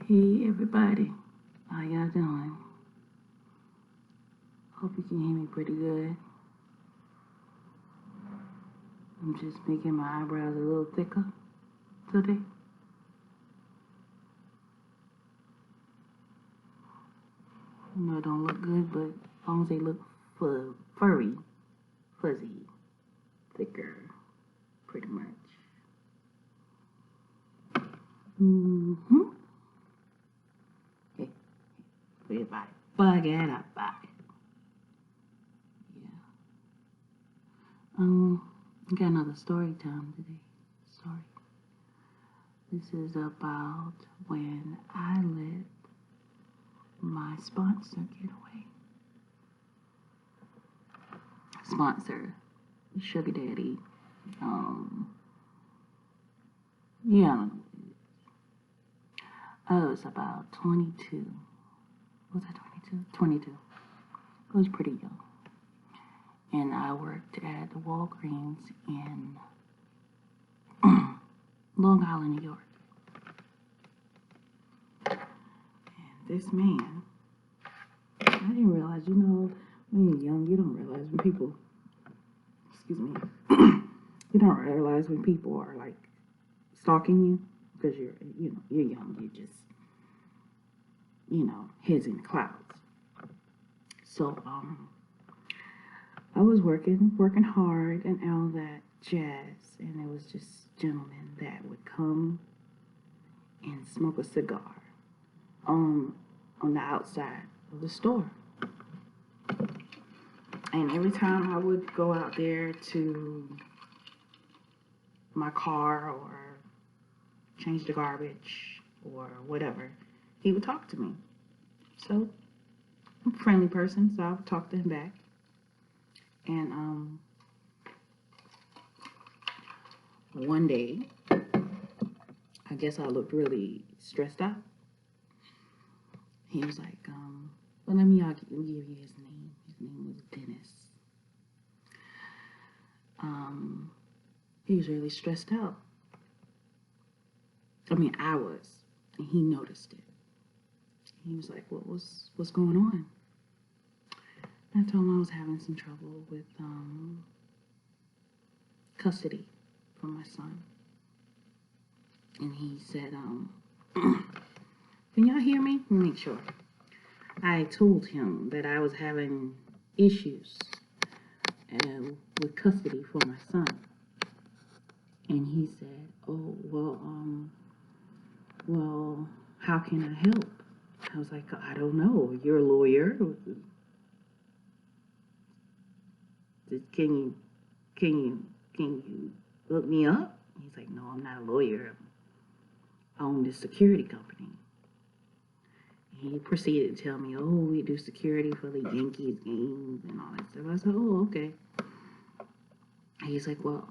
Hey everybody, how y'all doing? Hope you can hear me pretty good. I'm just making my eyebrows a little thicker today. I know it don't look good, but as long as they look furry, fuzzy, thicker, pretty much. Hey, everybody, forget about it. Yeah. I got another story time today. Story. This is about when I let my sponsor get away. Sponsor, sugar daddy. Yeah, I was about 22. Was I 22? 22. I was pretty young. And I worked at the Walgreens in Long Island, New York. And this man, I didn't realize, when you're young, you don't realize when people, excuse me, you don't realize when people are like stalking you because you're young, you just, heads in the clouds. So, I was working hard and all that jazz, and it was just gentlemen that would come and smoke a cigar on the outside of the store. And every time I would go out there to my car or change the garbage or whatever, he would talk to me. So I'm a friendly person, so I would talk to him back. And one day, I guess I looked really stressed out. He was like, well, let me give you his name. His name was Dennis. He was really stressed out. I mean, I was, and he noticed it. He was like, what's going on? I told him I was having some trouble with custody for my son. And he said, can y'all hear me? Let me make sure. I told him that I was having issues with custody for my son. And he said, oh, well, how can I help? I was like, I don't know. You're a lawyer. Can you look me up? He's like, no, I'm not a lawyer. I own this security company. He proceeded to tell me, oh, we do security for the Yankees games and all that stuff. I said, oh, okay. He's like, well,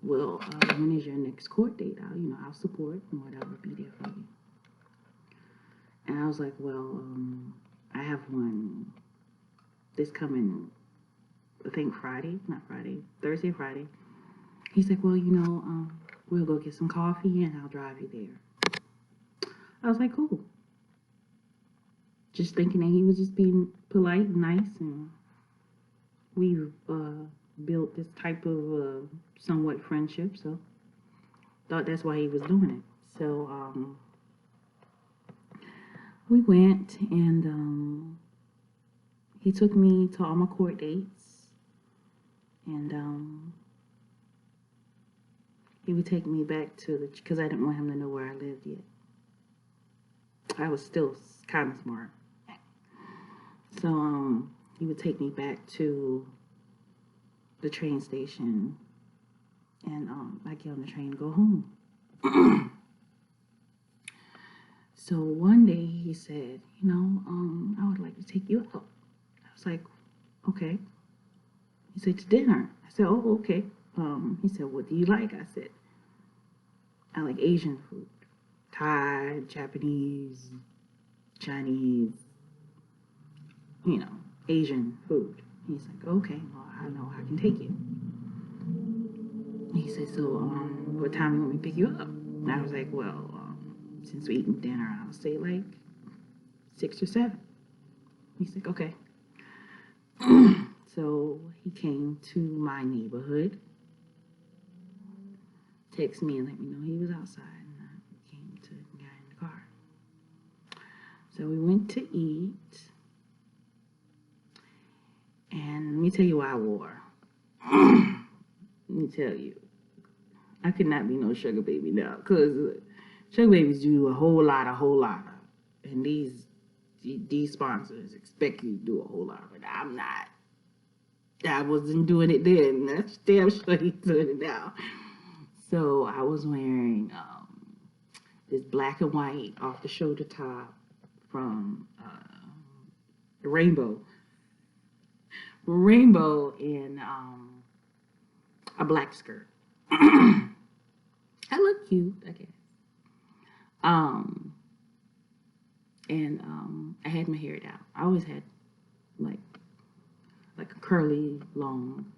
when is your next court date? I'll support and whatever, be there for you. And I was like, well, I have one this coming, I think Thursday, Friday. He's like, well, we'll go get some coffee and I'll drive you there. I was like, cool. Just thinking that he was just being polite and nice, and we've built this type of somewhat friendship, so thought that's why he was doing it. So we went, and he took me to all my court dates, and he would take me back to because I didn't want him to know where I lived yet. I was still kind of smart. So he would take me back to the train station, and I get on the train to go home. So one day he said, I would like to take you out. I was like, okay. He said, to dinner. I said, oh, okay. He said, what do you like? I said, I like Asian food. Thai, Japanese, Chinese, Asian food. He's like, okay, well, I know I can take you. He said, so, what time you want me to pick you up? And I was like, well, since we're eating dinner, I'll say like 6 or 7. He's like, okay. So he came to my neighborhood, texted me and let me know he was outside, and I came to get in the car. So we went to eat, and let me tell you what I wore. Let me tell you, I could not be no sugar baby now, because sugar babies do a whole lot, and these sponsors expect you to do a whole lot, but I'm not. I wasn't doing it then. That's damn sure he's doing it now. So I was wearing this black and white off the shoulder top from Rainbow in a black skirt. I look cute, I guess. And I had my hair down. I always had like a curly, long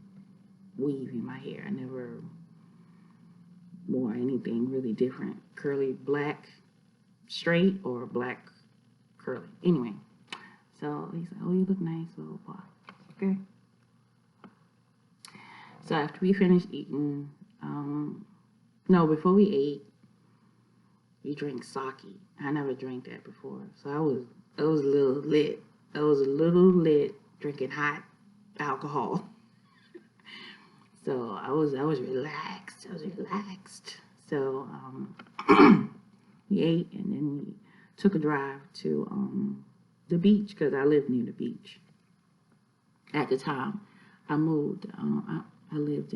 weave in my hair. I never wore anything really different. Curly, black, straight, or black, curly. Anyway, so he said, oh, you look nice, blah, blah, blah. Okay. So after we finished eating, no, before we ate, we drank sake. I never drank that before. So I was a little lit. I was a little lit drinking hot alcohol. So I was relaxed. So we ate, and then we took a drive to the beach, because I lived near the beach. At the time, I moved. I lived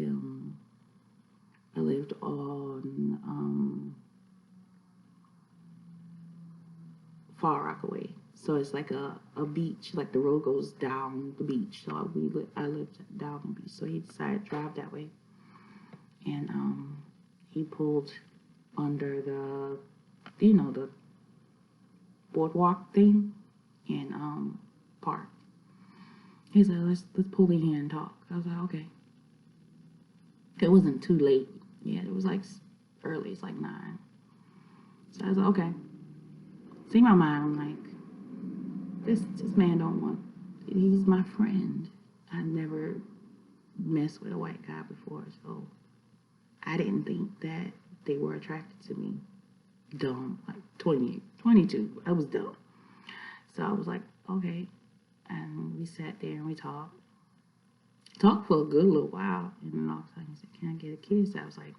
on Far Rockaway. So it's like a beach, like the road goes down the beach. So I lived down the beach. So he decided to drive that way. And he pulled under the boardwalk thing and parked. He said, let's pull in here and talk. I was like, okay. It wasn't too late. Yeah, it was like early. It's like 9. So I was like, okay. See my mind, I'm like, this man don't want, he's my friend. I never messed with a white guy before, so I didn't think that they were attracted to me. Dumb, like 22, I was dumb. So I was like, okay. And we sat there and we talked for a good little while. And then all of a sudden he said, can I get a kiss? I was like,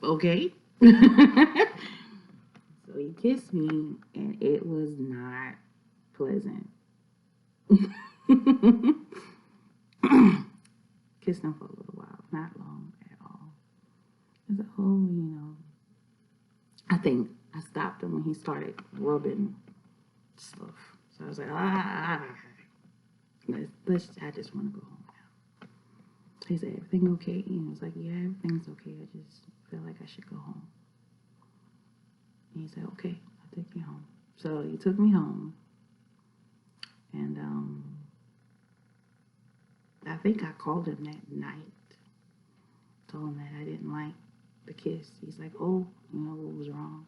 okay. So he kissed me, and it was not pleasant. Kissed him for a little while, not long at all. I said, oh, I think I stopped him when he started rubbing stuff. So I was like, I just want to go home now. He said, everything okay? And I was like, yeah, everything's okay. I just feel like I should go home. And he said, okay, I'll take you home. So he took me home. And I think I called him that night. Told him that I didn't like the kiss. He's like, oh, what was wrong?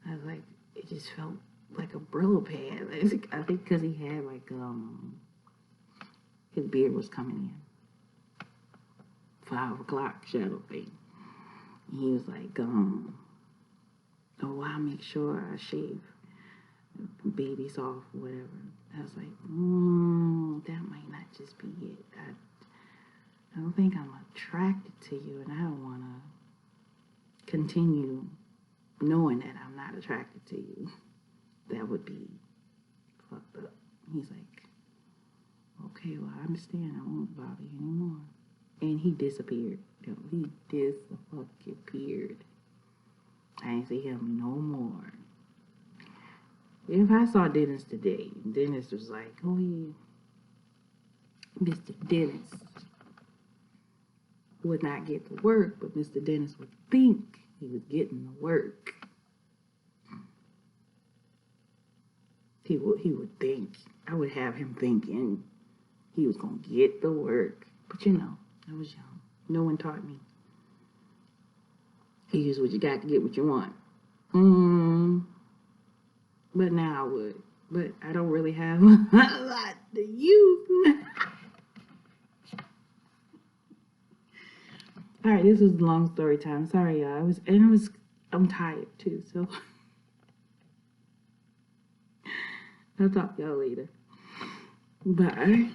I was like, it just felt like a Brillo pad. I think because he had like, his beard was coming in. 5 o'clock shadow thing. And he was like, oh, I'll make sure I shave babies off, whatever. I was like, that might not just be it. I don't think I'm attracted to you, and I don't want to continue knowing that I'm not attracted to you. That would be fucked up. He's like, okay, well, I understand. I won't bother you anymore. And he disappeared. He disappeared. I ain't see him no more. If I saw Dennis today, Dennis was like, oh, yeah, Mr. Dennis would not get to work, but Mr. Dennis would think he was getting the work. He would think. I would have him thinking he was going to get the work. But I was young. No one taught me. You use what you got to get what you want. But now I would. But I don't really have a lot to use. All right, this was a long story time. Sorry, y'all. I'm tired too, so I'll talk to y'all later. Bye.